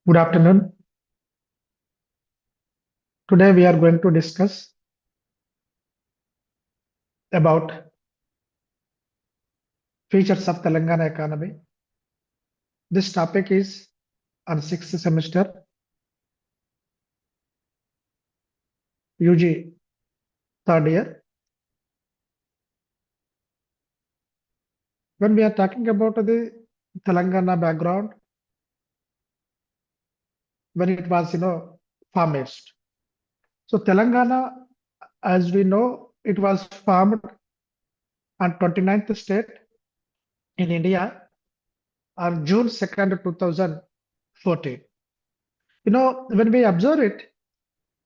Good afternoon. Today we are going to discuss about features of Telangana economy. This topic is on sixth semester UG third year. When we are talking about the Telangana background, when it was formed. So Telangana, as we know, it was formed on 29th state in India on June 2nd, 2014. When we observe it,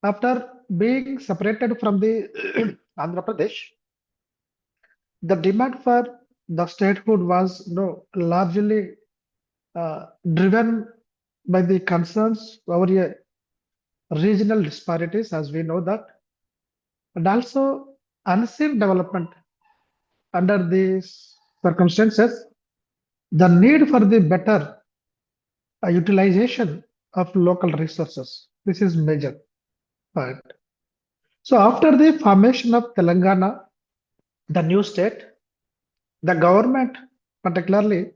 after being separated from the Andhra Pradesh, the demand for the statehood was largely driven by the concerns over regional disparities, as we know that, and also unseen development under these circumstances, the need for the better utilization of local resources. This is major point. So after the formation of Telangana, the new state, the government particularly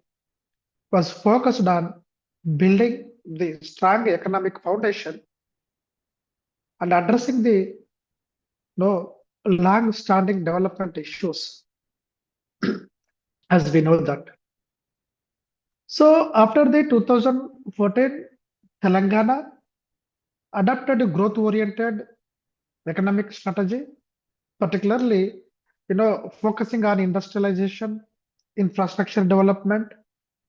was focused on building the strong economic foundation and addressing the long-standing development issues, as we know that. So after the 2014, Telangana adopted a growth-oriented economic strategy, particularly focusing on industrialization, infrastructure development,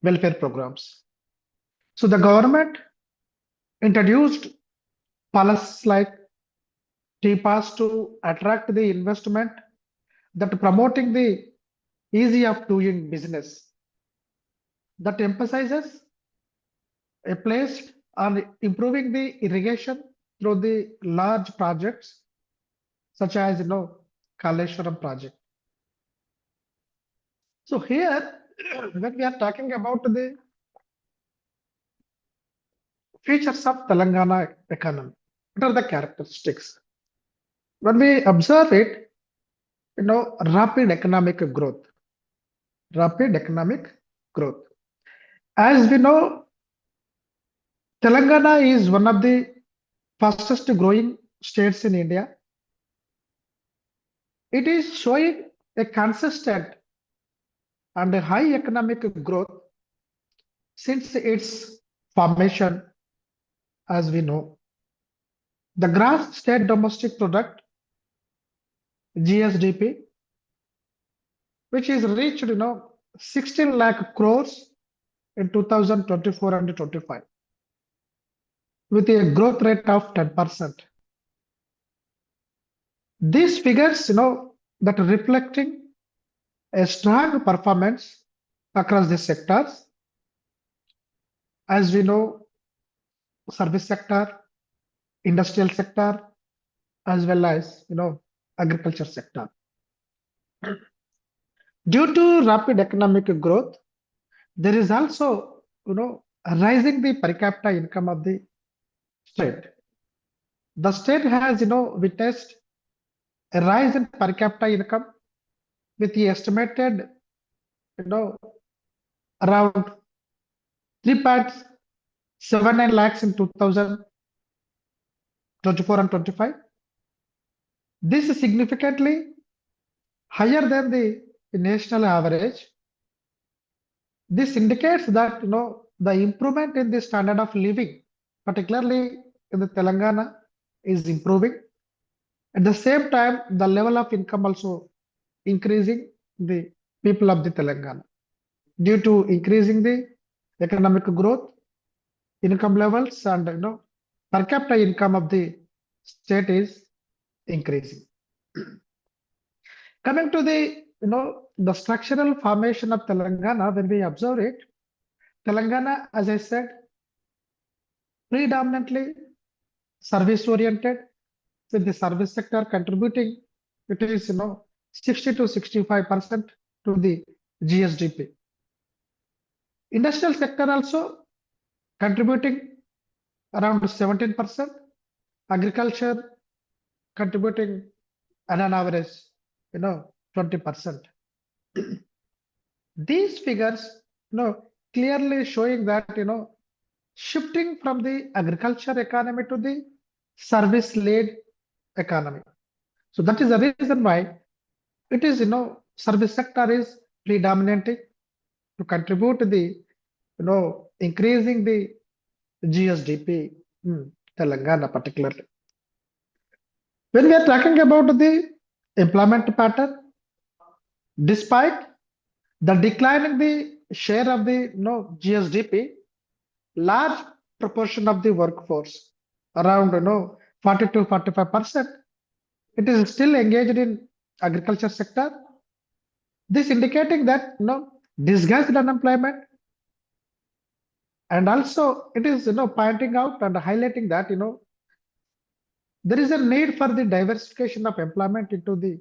welfare programs. So the government introduced policies like T-Pass to attract the investment, that promoting the easy of doing business, that emphasizes a place on improving the irrigation through the large projects such as Kaleshwaram project. So here, when we are talking about the features of Telangana economy, what are the characteristics? When we observe it, rapid economic growth, rapid economic growth. As we know, Telangana is one of the fastest growing states in India. It is showing a consistent and a high economic growth since its formation, as we know. The gross state domestic product, GSDP, which is reached 16 lakh crores in 2024 and 25, with a growth rate of 10%. These figures, that are reflecting a strong performance across the sectors. As we know, service sector, industrial sector, as well as agriculture sector. Due to rapid economic growth, there is also rising the per capita income of the state. The state has witnessed a rise in per capita income with the estimated around 3.79 lakhs in 2024 and 25. This is significantly higher than the national average. This indicates that the improvement in the standard of living, particularly in the Telangana, is improving. At the same time, the level of income also increasing the people of the Telangana due to increasing the economic growth, income levels, and per capita income of the state is increasing. Coming to the the structural formation of Telangana, when we observe it, Telangana, as I said, predominantly service oriented, with the service sector contributing, it is 60 to 65% to the GSDP. Industrial sector also contributing around 17%, agriculture contributing on an average 20%. These figures clearly showing that shifting from the agriculture economy to the service led economy. So that is the reason why it is service sector is predominating to contribute to the increasing the GSDP in Telangana particularly. When we are talking about the employment pattern, despite the decline in the share of the GSDP, large proportion of the workforce, around 40 to 45%, it is still engaged in agriculture sector. This indicating that disguised unemployment And also it is, pointing out and highlighting that, there is a need for the diversification of employment into the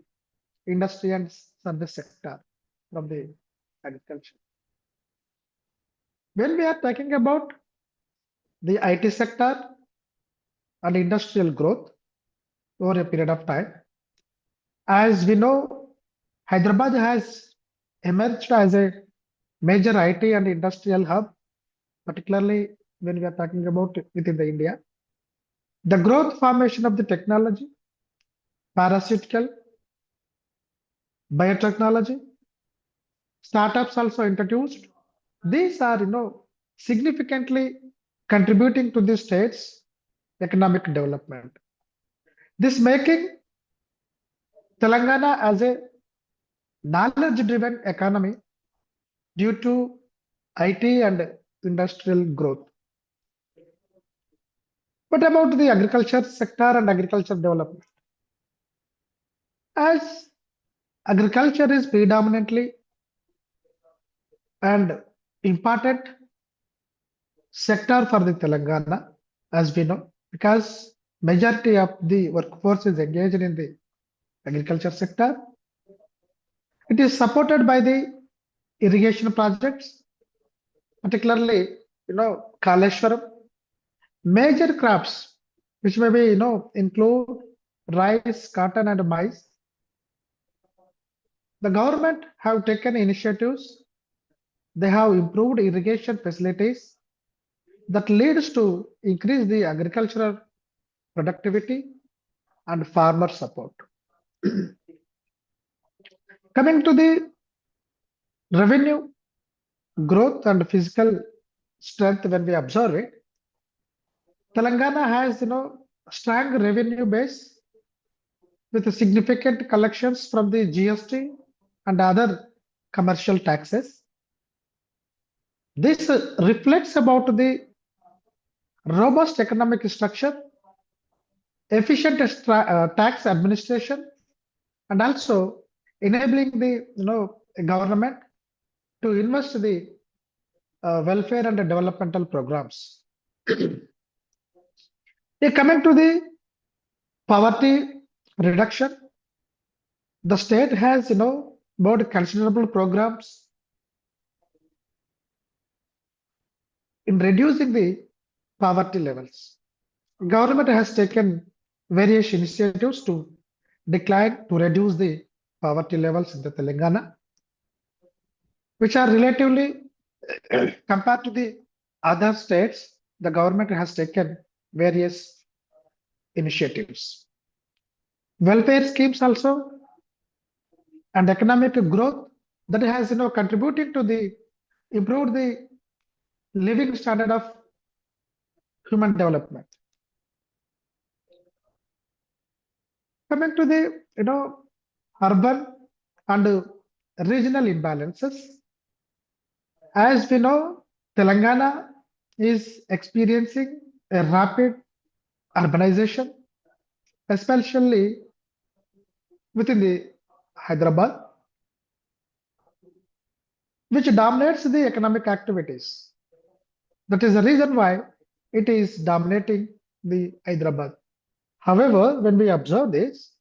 industry and service sector from the agriculture. When we are talking about the IT sector and industrial growth over a period of time, as we know, Hyderabad has emerged as a major IT and industrial hub, particularly when we are talking about within the India. The growth formation of the technology, pharmaceutical, biotechnology, startups also introduced. These are, significantly contributing to the state's economic development. This making Telangana as a knowledge-driven economy due to IT and industrial growth. What about the agriculture sector and agriculture development? As agriculture is predominantly and important sector for the Telangana, as we know, because majority of the workforce is engaged in the agriculture sector. It is supported by the irrigation projects, particularly, Kaleshwaram. Major crops, which may be, include rice, cotton, and maize. The government have taken initiatives. They have improved irrigation facilities that leads to increase the agricultural productivity and farmer support. Coming to the revenue growth and physical strength, when we observe it, Telangana has, strong revenue base with significant collections from the GST and other commercial taxes. This reflects about the robust economic structure, efficient tax administration, and also enabling the, government to invest the welfare and developmental programs. Coming to the poverty reduction, the state has, made considerable programs in reducing the poverty levels. Government has taken various initiatives to reduce the poverty levels in the Telangana, which are relatively compared to the other states. The government has taken various initiatives. Welfare schemes also and economic growth that has, contributed to the improve the living standard of human development. Coming to the, urban and regional imbalances, as we know, Telangana is experiencing a rapid urbanization, especially within the Hyderabad, which dominates the economic activities. That is the reason why it is dominating the Hyderabad. However, when we observe this,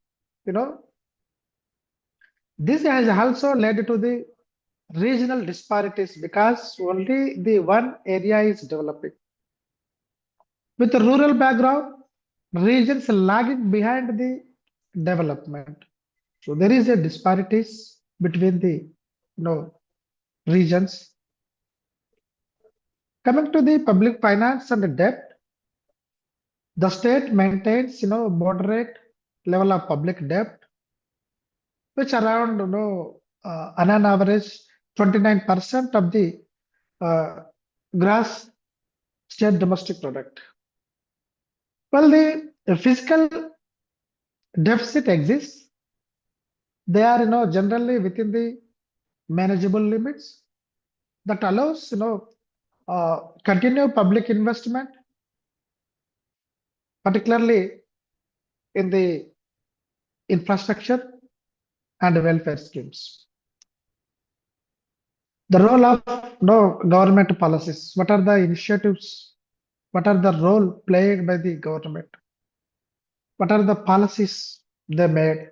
this has also led to the regional disparities because only the one area is developing. With a rural background, regions lagging behind the development. So there is a disparities between the, regions. Coming to the public finance and the debt, the state maintains, moderate level of public debt, which around, on an average 29% of the gross state domestic product. Well, the fiscal deficit exists. They are, generally within the manageable limits that allows, continue public investment, particularly in the infrastructure and welfare schemes. The role of government policies. What are the initiatives? What are the role played by the government? What are the policies they made?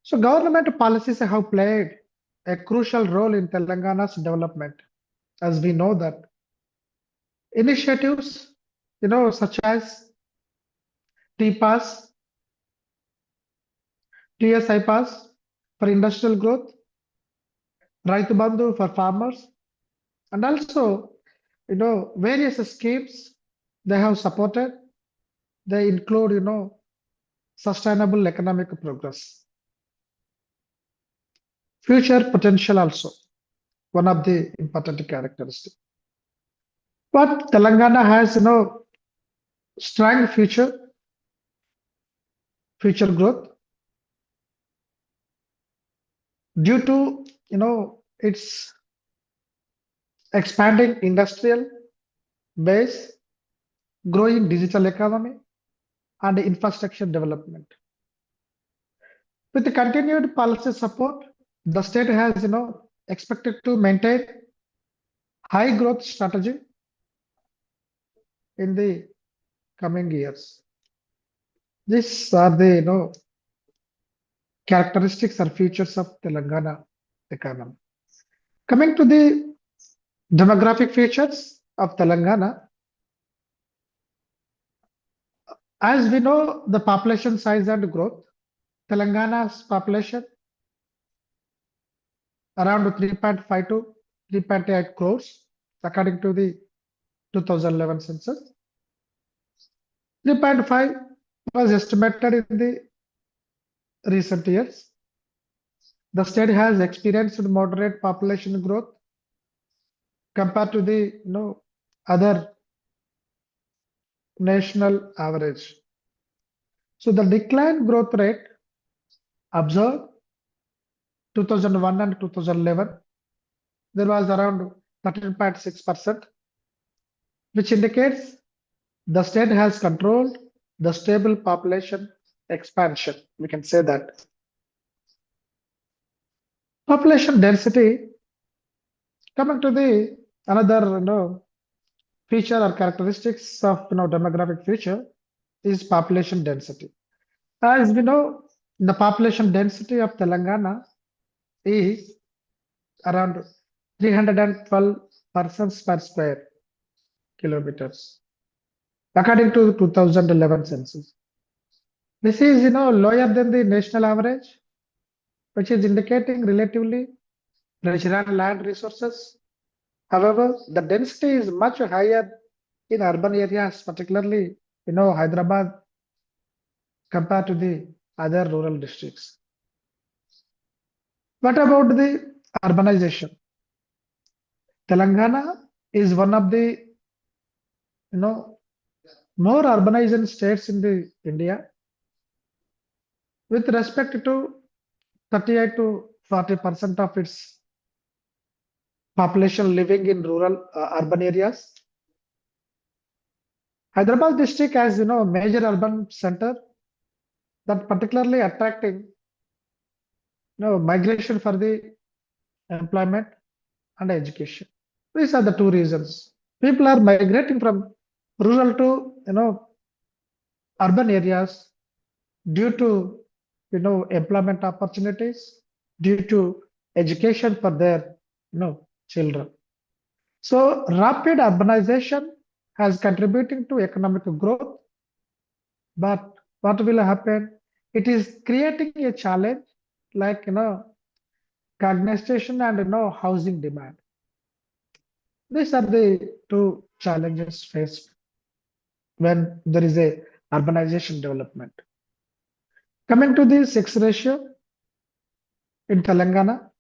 So government policies have played a crucial role in Telangana's development, as we know that initiatives, such as TPAS, TSI pass for industrial growth, Raitu Bandhu for farmers, and also, various schemes they have supported. They include, sustainable economic progress, future potential also, one of the important characteristics. But Telangana has, strong future growth due to, its expanding industrial base, growing digital economy, and infrastructure development. With the continued policy support, the state has, expected to maintain high growth strategy in the coming years. These are the, characteristics or features of Telangana economy. Coming to the demographic features of Telangana, as we know, the population size and growth, Telangana's population around 3.5 to 3.8 crores, according to the 2011 census. 3.5 was estimated in the recent years. The state has experienced moderate population growth compared to the other national average. So the decline growth rate observed 2001 and 2011, there was around 13.6%, which indicates the state has controlled the stable population expansion. We can say that. Population density, coming to the another feature or characteristics of demographic feature is population density. As we know, the population density of Telangana is around 312 persons per square kilometers, according to 2011 census. This is lower than the national average, which is indicating relatively rich land resources. However, the density is much higher in urban areas, particularly Hyderabad, compared to the other rural districts. What about the urbanization? Telangana is one of the more urbanized states in the India, with respect to 38 to 40% of its population living in rural urban areas. Hyderabad district has a major urban center that particularly attracting migration for the employment and education. These are the two reasons. People are migrating from rural to urban areas due to employment opportunities, due to education for their children. So rapid urbanization has contributing to economic growth, but what will happen? It is creating a challenge like cognization and housing demand. These are the two challenges faced when there is a urbanization development. Coming to the sex ratio in Telangana,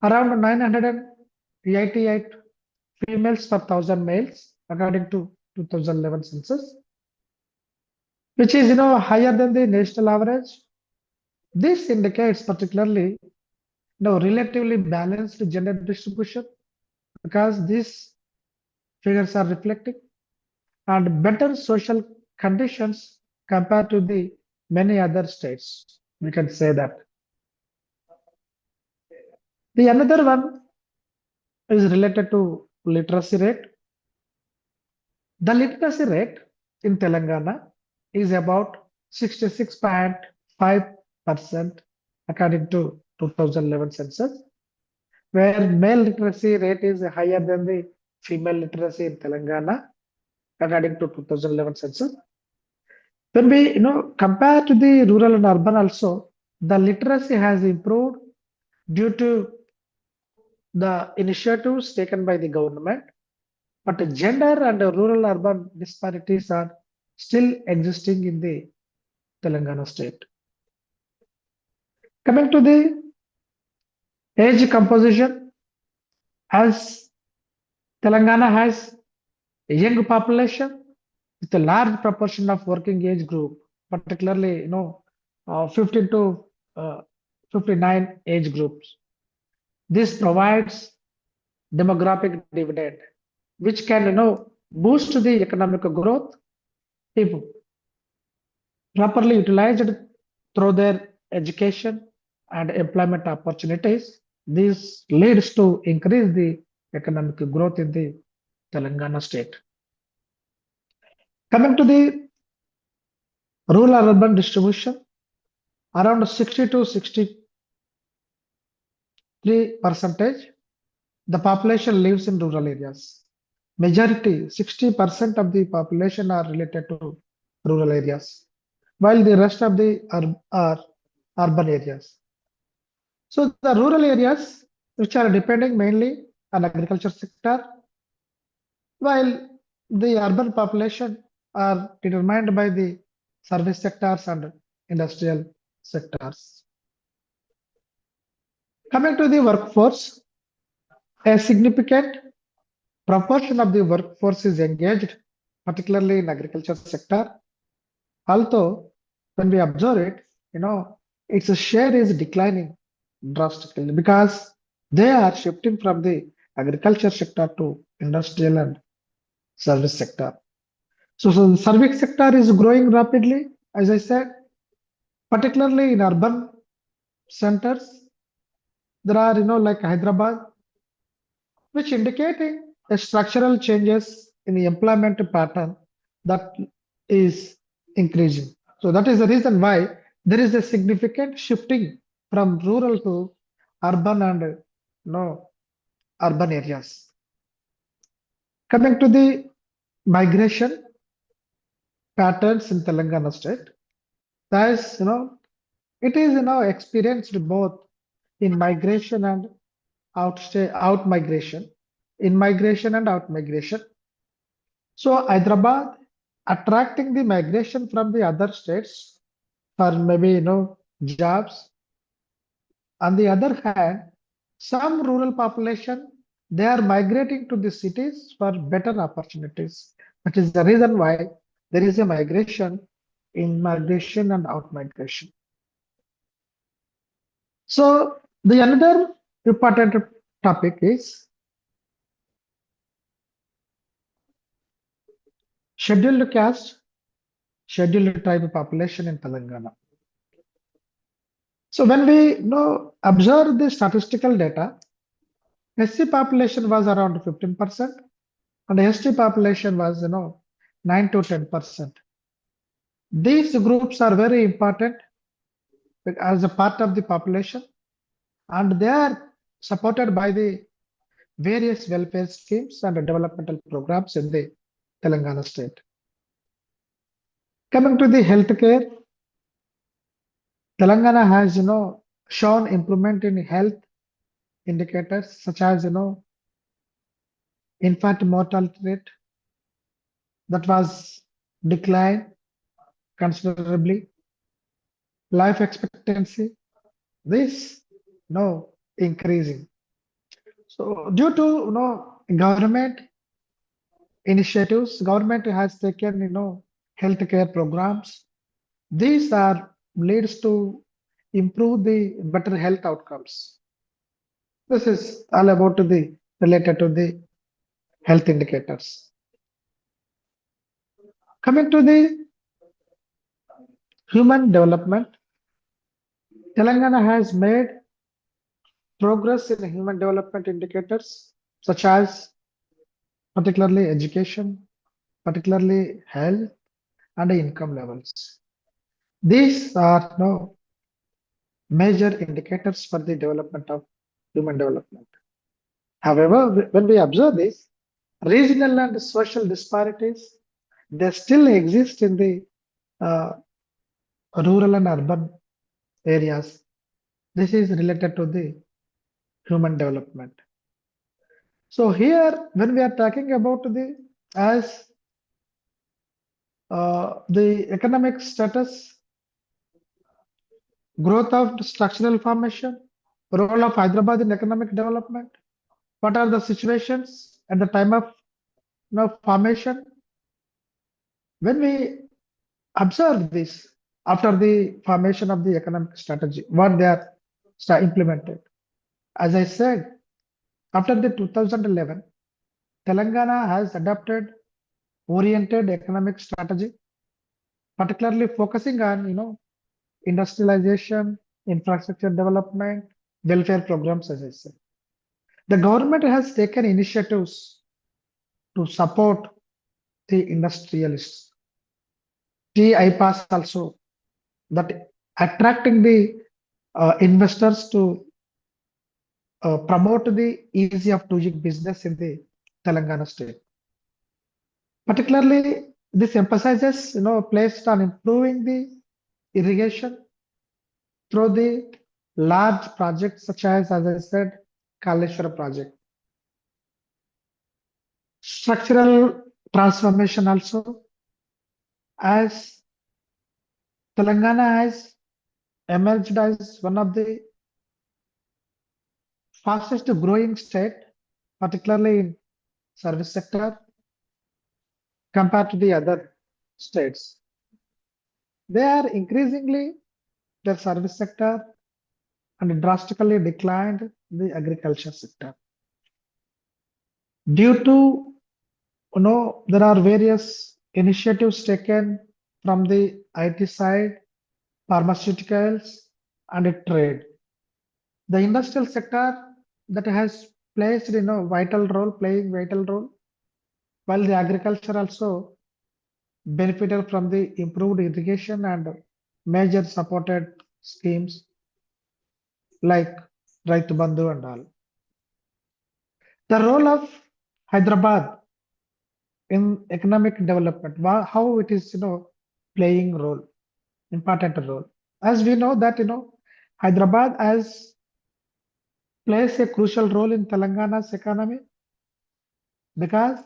around 988 females per thousand males, according to 2011 census, which is higher than the national average. This indicates particularly relatively balanced gender distribution, because these figures are reflecting and better social conditions compared to the many other states. We can say that. The another one is related to literacy rate. The literacy rate in Telangana is about 66.5% according to 2011 census, where male literacy rate is higher than the female literacy in Telangana according to 2011 census. When we compare to the rural and urban also, the literacy has improved due to the initiatives taken by the government, but the gender and the rural urban disparities are still existing in the Telangana state. Coming to the age composition, as Telangana has a young population with a large proportion of working age group, particularly 15 to uh, 59 age groups. This provides demographic dividend, which can boost the economic growth if properly utilized through their education and employment opportunities. This leads to increase the economic growth in the Telangana state. Coming to the rural urban distribution, around 60 to 63 percentage, the population lives in rural areas. Majority, 60% of the population are related to rural areas, while the rest of the are urban areas. So the rural areas, which are depending mainly on agriculture sector, while the urban population are determined by the service sectors and industrial sectors. Coming to the workforce, a significant proportion of the workforce is engaged, particularly in agriculture sector. Although, when we observe it, its share is declining drastically because they are shifting from the agriculture sector to industrial and service sector. So the service sector is growing rapidly, as I said, particularly in urban centers. There are, like Hyderabad, which indicating a structural changes in the employment pattern that is increasing. So that is the reason why there is a significant shifting from rural to urban and urban areas. Coming to the migration patterns in Telangana state, that is, it is experienced both in migration and out migration, in migration and out migration. So Hyderabad attracting the migration from the other states for maybe jobs. On the other hand, some rural population, they are migrating to the cities for better opportunities. That is the reason why there is a migration in migration and out migration. So the another important topic is scheduled caste, scheduled tribe population in Telangana. So when we observe the statistical data, SC population was around 15% and ST population was 9 to 10%. These groups are very important as a part of the population and they are supported by the various welfare schemes and developmental programs in the Telangana state. Coming to the healthcare, Telangana has shown improvement in health indicators such as infant mortality rate that was declined considerably, life expectancy this increasing. So due to government initiatives, government has taken healthcare programs. These are leads to improve the better health outcomes. This is all about the related to the health indicators. Coming to the human development, Telangana has made progress in human development indicators. such as particularly education, particularly health and income levels. These are no major indicators for the development of human development. However, when we observe this, regional and social disparities, they still exist in the uh, rural and urban areas. This is related to the human development. So here, when we are talking about the as the economic status, growth of structural formation, role of Hyderabad in economic development, what are the situations at the time of formation? When we observe this after the formation of the economic strategy, what they are implemented. As I said, after the 2011, Telangana has adopted oriented economic strategy, particularly focusing on industrialization, infrastructure development, welfare programs, as I said. The government has taken initiatives to support the industrialists. TIPAS also that attracting the investors to promote the ease of doing business in the Telangana state. Particularly, this emphasizes, placed on improving the irrigation through the large projects such as I said, Kaleshwara project. Structural transformation also, as Telangana has emerged as one of the fastest growing state, particularly in service sector compared to the other states. They are increasingly their service sector and drastically declined the agriculture sector. Due to, there are various initiatives taken from the IT side, pharmaceuticals, and trade. The industrial sector that has placed, playing vital role, while the agriculture also benefited from the improved irrigation and major supported schemes like Raitu Bandhu and all. The role of Hyderabad in economic development, how it is, playing role, important role. As we know that, Hyderabad has plays a crucial role in Telangana's economy because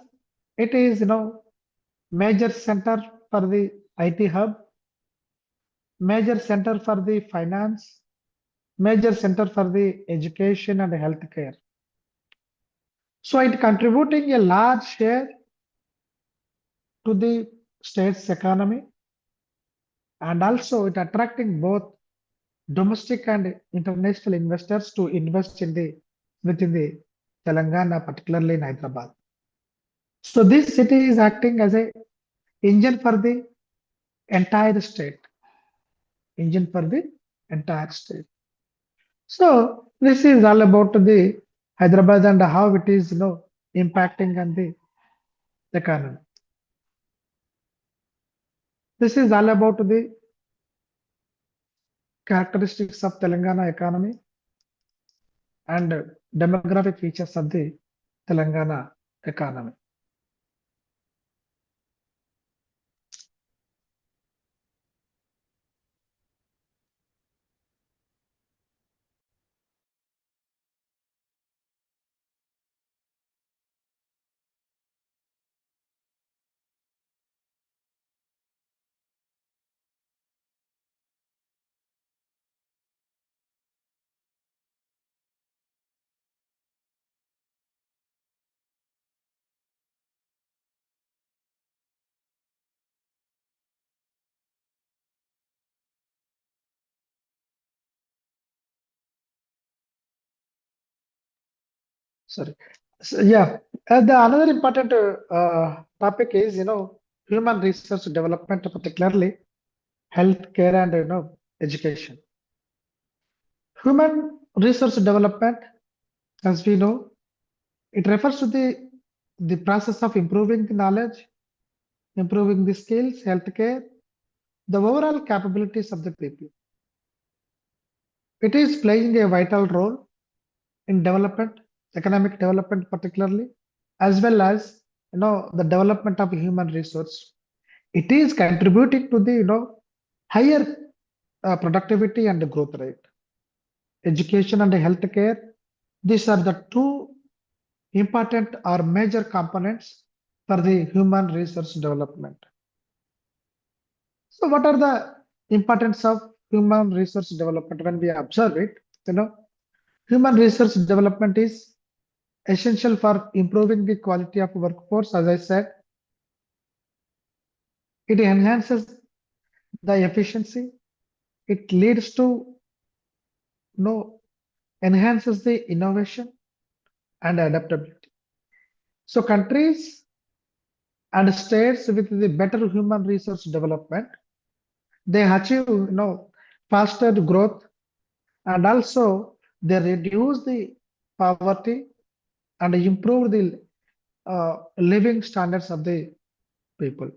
it is, major center for the IT hub, major center for the finance, major center for the education and healthcare. So it contributing a large share to the state's economy and also it attracting both domestic and international investors to invest in the within the Telangana, particularly in Hyderabad. So this city is acting as a engine for the entire state, engine for the entire state. So this is all about the Hyderabad and how it is, impacting on the economy. This is all about the characteristics of Telangana economy and demographic features of the Telangana economy. Sorry. So, yeah, the another important topic is, human resource development, particularly healthcare and, education. Human resource development, as we know, It refers to the process of improving the knowledge, improving the skills, healthcare, the overall capabilities of the people. It is playing a vital role in development, economic development particularly, as well as the development of human resource. It is contributing to the higher productivity and growth rate. Education and healthcare, these are the two important or major components for the human resource development. So what are the importance of human resource development when we observe it? You know, human resource development is essential for improving the quality of workforce. As I said, it enhances the efficiency. It leads to enhances the innovation and adaptability. So countries and states with the better human resource development, they achieve faster growth, and also they reduce the poverty and improve the living standards of the people.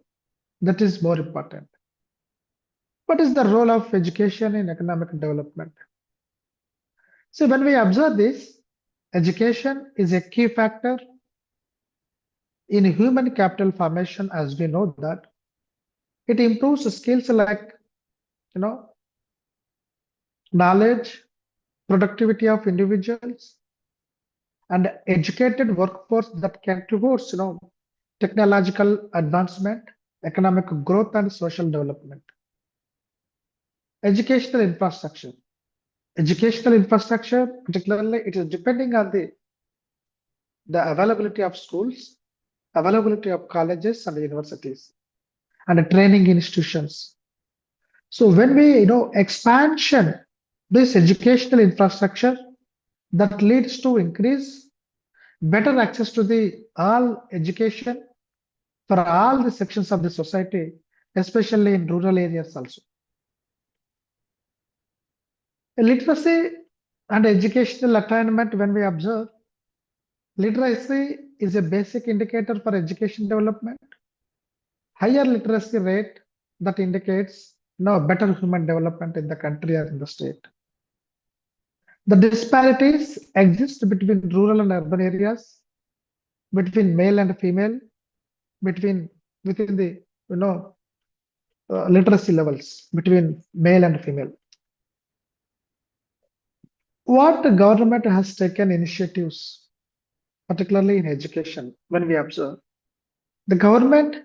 That is more important. What is the role of education in economic development? So when we observe this, education is a key factor in human capital formation, as we know that it improves skills like you know knowledge, productivity of individuals, and educated workforce that contributes technological advancement, economic growth, and social development. Educational infrastructure. Educational infrastructure, particularly, it is depending on the availability of schools, availability of colleges and universities, and training institutions. So when we expansion this educational infrastructure, that leads to increase better access to the all education for all the sections of the society, especially in rural areas also. Literacy and educational attainment, when we observe, literacy is a basic indicator for education development. Higher literacy rate that indicates better human development in the country or in the state. The disparities exist between rural and urban areas, between male and female, between within the literacy levels between male and female. What the government has taken initiatives, particularly in education, when we observe, the government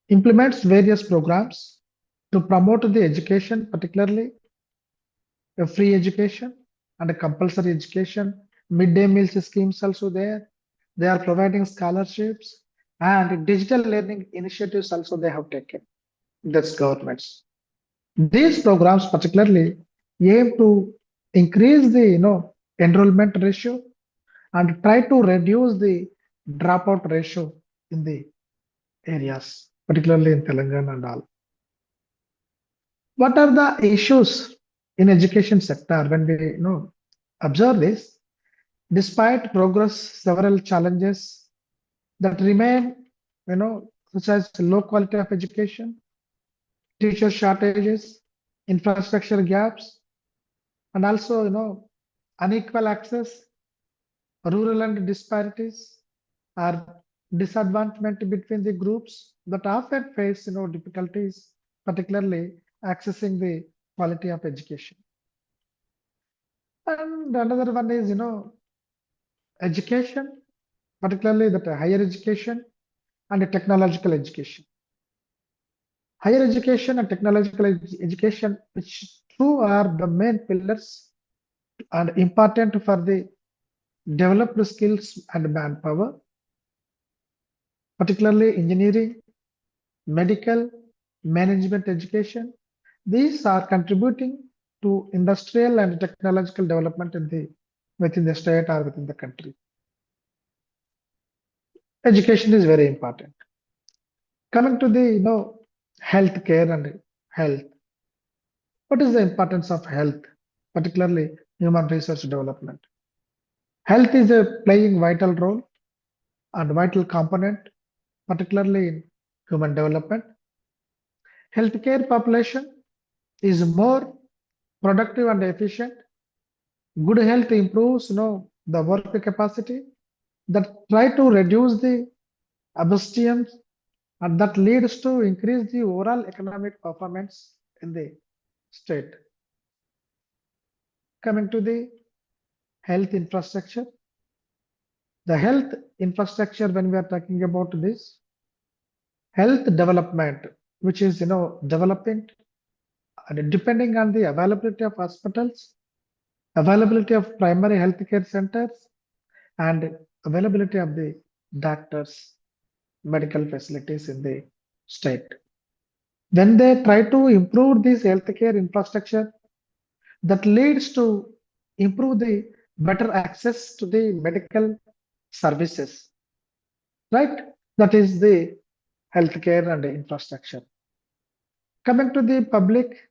implements various programs to promote the education, particularly a free education and a compulsory education. Midday meals schemes also there. They are providing scholarships and digital learning initiatives also they have taken. That's governments. These programs particularly aim to increase the enrollment ratio and try to reduce the dropout ratio in the areas, particularly in Telangana and all. What are the issues in education sector when we observe this? Despite progress, several challenges that remain, such as low quality of education, teacher shortages, infrastructure gaps, and also unequal access, rural and disparities, are disadvantage between the groups that often face difficulties, particularly accessing the quality of education. And another one is education, particularly that higher education and technological education. Higher education and technological education, which two are the main pillars and important for the developed skills and manpower, particularly engineering, medical, management education. These are contributing to industrial and technological development within the state or within the country. Education is very important. Coming to the healthcare and health. What is the importance of health, particularly human resource development? Health is a playing vital role and vital component, particularly in human development. Healthcare population is more productive and efficient. Good health improves, the work capacity that try to reduce the abstentions and that leads to increase the overall economic performance in the state. Coming to the health infrastructure, the health infrastructure when we are talking about this health development, which is developing and depending on the availability of hospitals, availability of primary healthcare centers, and availability of the doctors, medical facilities in the state. When they try to improve this healthcare infrastructure, that leads to improve the better access to the medical services, right? That is the healthcare and the infrastructure. Coming to the public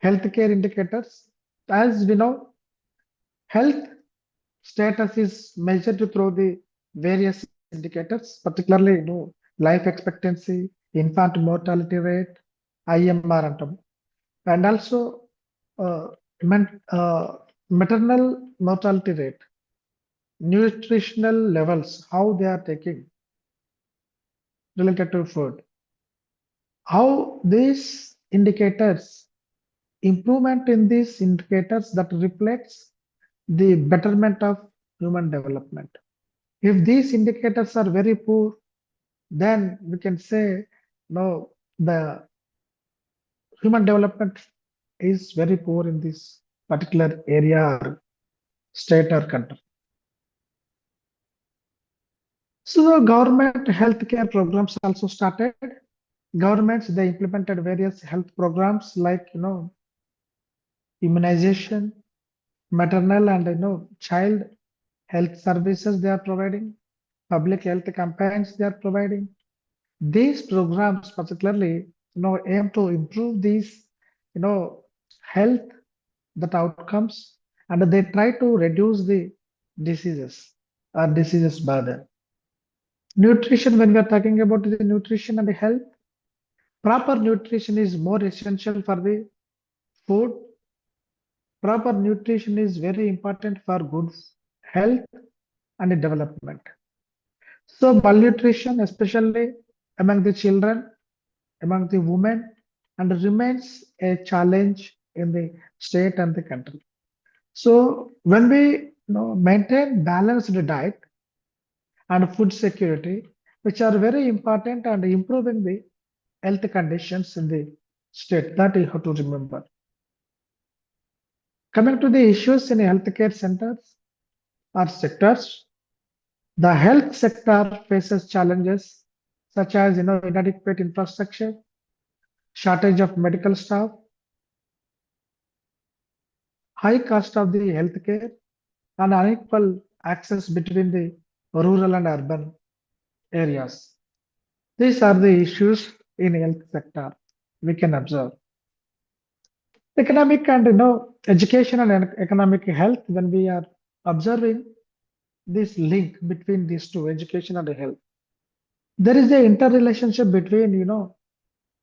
healthcare indicators, as we know, health status is measured through the various indicators, particularly life expectancy, infant mortality rate, IMR అంటాం, and also uh, maternal mortality rate, nutritional levels, how they are taking related to food, how these indicators, improvement in these indicators that reflects the betterment of human development. If these indicators are very poor, then we can say no, the human development is very poor in this particular area or state or country. So the government healthcare programs also started. Governments they implemented various health programs like immunization, maternal and child health services they are providing, public health campaigns they are providing. These programs particularly aim to improve these health that outcomes and they try to reduce the diseases or diseases burden. Nutrition, when we are talking about the nutrition and the health, proper nutrition is more essential for the food. Proper nutrition is very important for good health and development. So malnutrition, especially among the children, among the women, and remains a challenge in the state and the country. So when we maintain balanced diet and food security, which are very important and improving the health conditions in the state, that you have to remember. Coming to the issues in healthcare centers or sectors, the health sector faces challenges such as inadequate infrastructure, shortage of medical staff, high cost of the healthcare, and unequal access between the rural and urban areas. These are the issues in health sector we can observe. Economic and education and economic health, when we are observing this link between these two, education and health, there is a interrelationship between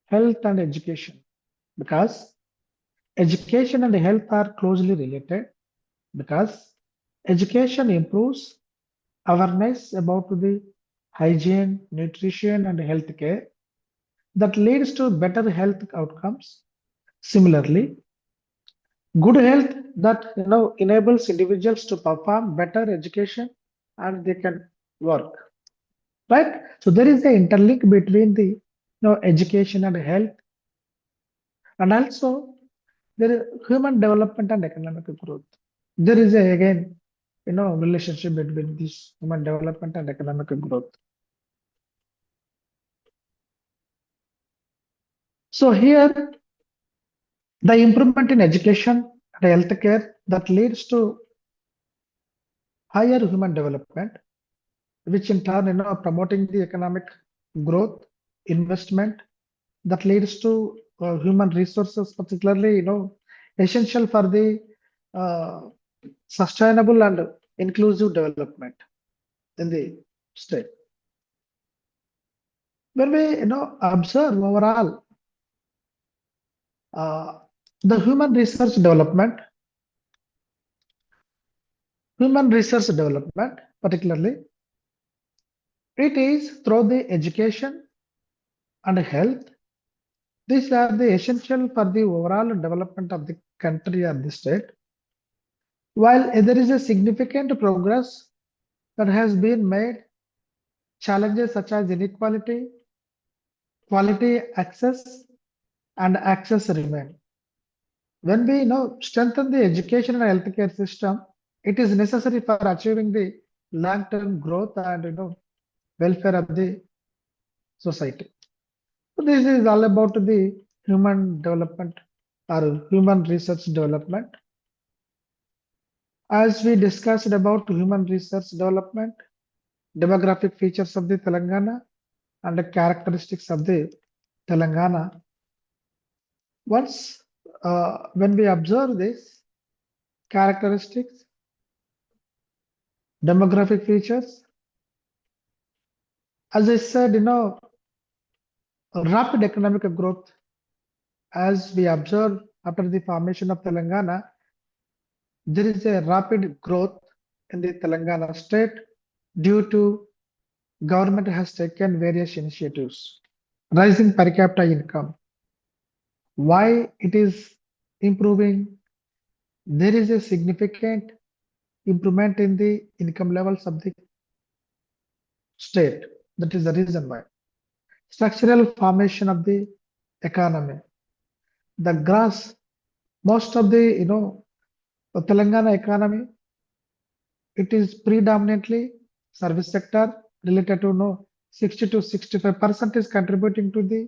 health and education because education and health are closely related because education improves awareness about the hygiene, nutrition, and healthcare that leads to better health outcomes. Similarly, good health that enables individuals to perform better education and they can work, right? So there is a interlink between the education and health, and also there is human development and economic growth. There is a again relationship between this human development and economic growth. So here the improvement in education and healthcare that leads to higher human development, which in turn promoting the economic growth, investment that leads to human resources, particularly essential for the uh, sustainable and inclusive development in the state. When we observe overall uh, the human research development particularly, it is through the education and health. These are the essential for the overall development of the country or the state. While there is a significant progress that has been made, challenges such as inequality, quality access, and access remain. When we strengthen the education and healthcare system, it is necessary for achieving the long-term growth and welfare of the society. So this is all about the human development or human research development. As we discussed about human research development, demographic features of the Telangana and the characteristics of the Telangana. Once when we observe this characteristics, demographic features, as I said, rapid economic growth, as we observe after the formation of Telangana, there is a rapid growth in the Telangana state due to government has taken various initiatives, rising per capita income. Why it is improving? There is a significant improvement in the income levels of the state. That is the reason why. Structural formation of the economy. The gross, most of the Telangana economy, it is predominantly service sector related to 60 to 65% is contributing to the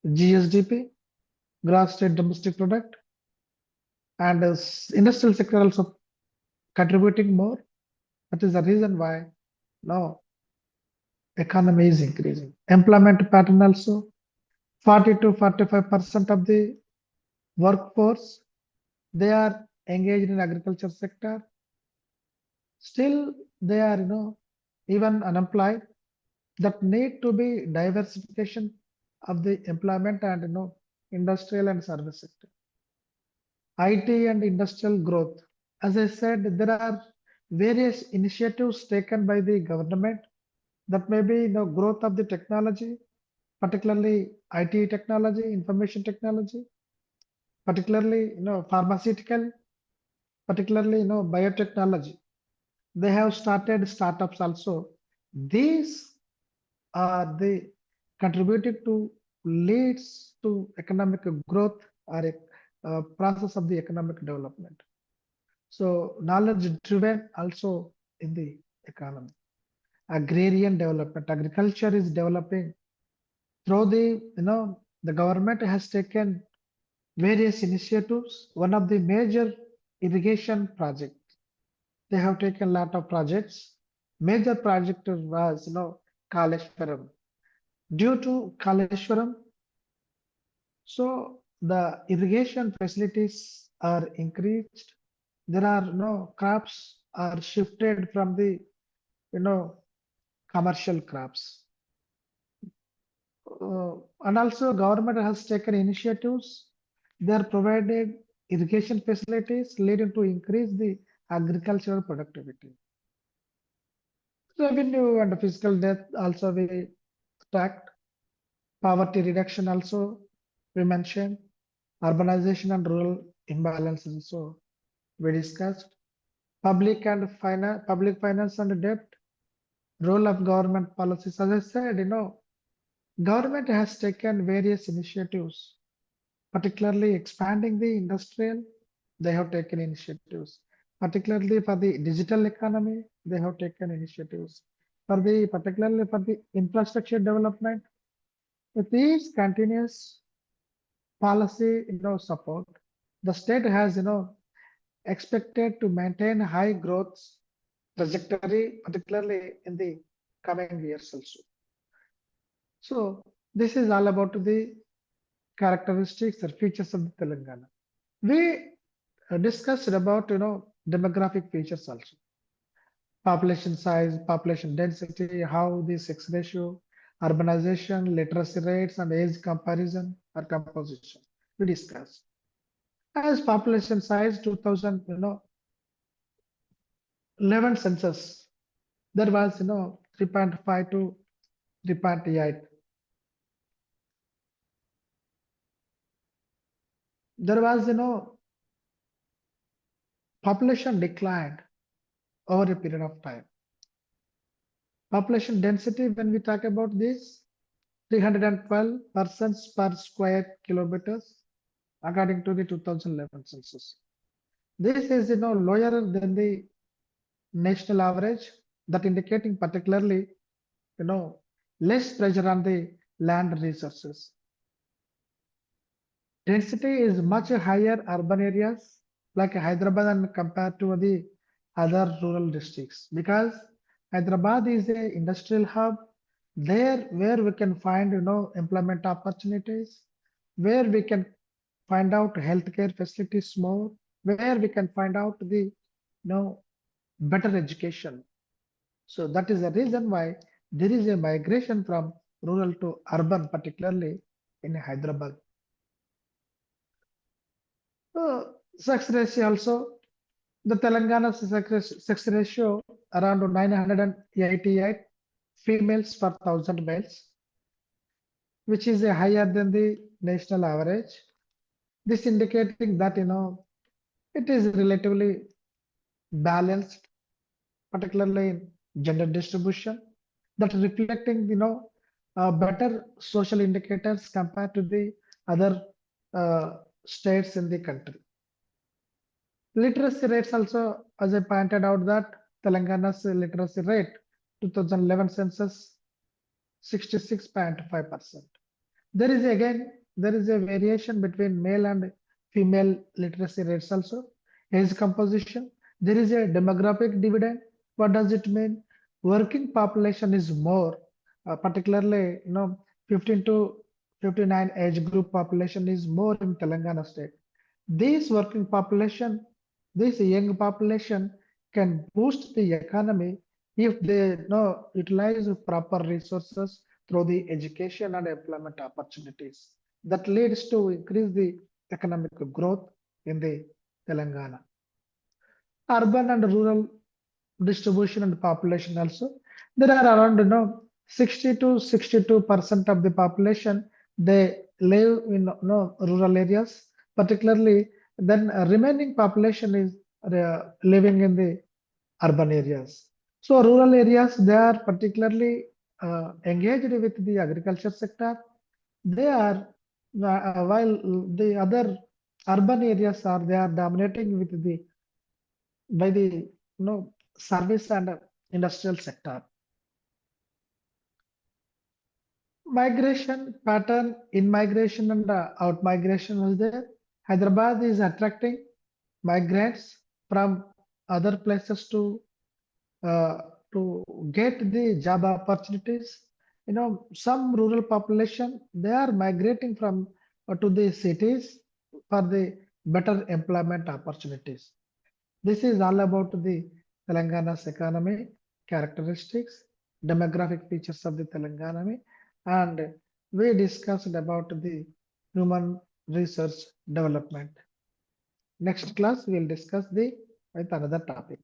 GSDP, gross state domestic product, and industrial sector also contributing more. That is the reason why now economy is increasing. Employment pattern also 40 to 45% of the workforce, they are engaged in agriculture sector. Still, they are even unemployed. That need to be diversification of the employment and industrial and service sector. IT and industrial growth. As I said, there are various initiatives taken by the government that may be growth of the technology, particularly IT technology, information technology, particularly pharmaceutical, particularly biotechnology. They have started startups also. These are the contributed to leads to economic growth or a process of the economic development. So knowledge driven also in the economy. Agrarian development, agriculture is developing through the government has taken various initiatives. One of the major irrigation project, they have taken a lot of projects. Major project was Kaleshwaram. Due to Kaleshwaram, so the irrigation facilities are increased. There are no crops are shifted from the you know commercial crops. And also government has taken initiatives. They are provided irrigation facilities leading to increase the agricultural productivity. Revenue and fiscal debt also we tracked. Poverty reduction also we mentioned. Urbanization and rural imbalances also we discussed. Public finance and debt, role of government policies. As I said, government has taken various initiatives, particularly expanding the industrial. They have taken initiatives, particularly for the digital economy. They have taken initiatives particularly for the infrastructure development. With these continuous policy, support, the state has, expected to maintain high growth trajectory, particularly in the coming years also. So this is all about the characteristics or features of the Telangana. We discussed about demographic features also. population size, population density, how the sex ratio, urbanization, literacy rates, and age comparison or composition. We discussed. As population size 2000, 11 census, there was 3.5 to 3.8. There was population declined over a period of time. Population density, when we talk about this, 312 persons per square kilometers, according to the 2011 census. This is lower than the national average, that indicating particularly less pressure on the land resources. Density is much higher urban areas like Hyderabad and compared to the other rural districts, because Hyderabad is a industrial hub there where we can find employment opportunities, where we can find out healthcare facilities more, where we can find out the better education. So that is the reason why there is a migration from rural to urban, particularly in Hyderabad. Sex ratio also, the Telangana sex ratio around 988 females per 1000 males, which is a higher than the national average. This indicating that it is relatively balanced, particularly in gender distribution, that reflecting better social indicators compared to the other states in the country. Literacy rates also, as I pointed out, that Telangana's literacy rate 2011 census 66.5%. There is a variation between male and female literacy rates also. Age composition, there is a demographic dividend. What does it mean? Working population is more, particularly 15 to 59 age group population is more in Telangana state. This working population, this young population can boost the economy if they utilize proper resources through the education and employment opportunities. That leads to increase the economic growth in the Telangana. Urban and rural distribution and population also. There are around 60 to 62% of the population, they live in rural areas, particularly then remaining population is living in the urban areas. So rural areas, they are particularly engaged with the agriculture sector. They are while the other urban areas they are dominating with the by the service and industrial sector. Migration pattern, in migration and out migration was there. Hyderabad is attracting migrants from other places uh, to get the job opportunities. Some rural population, they are migrating from to the cities for the better employment opportunities. This is all about the Telangana's economy, characteristics, demographic features of the Telangana, and we discussed about the human research development. Next class, we will discuss with another topic.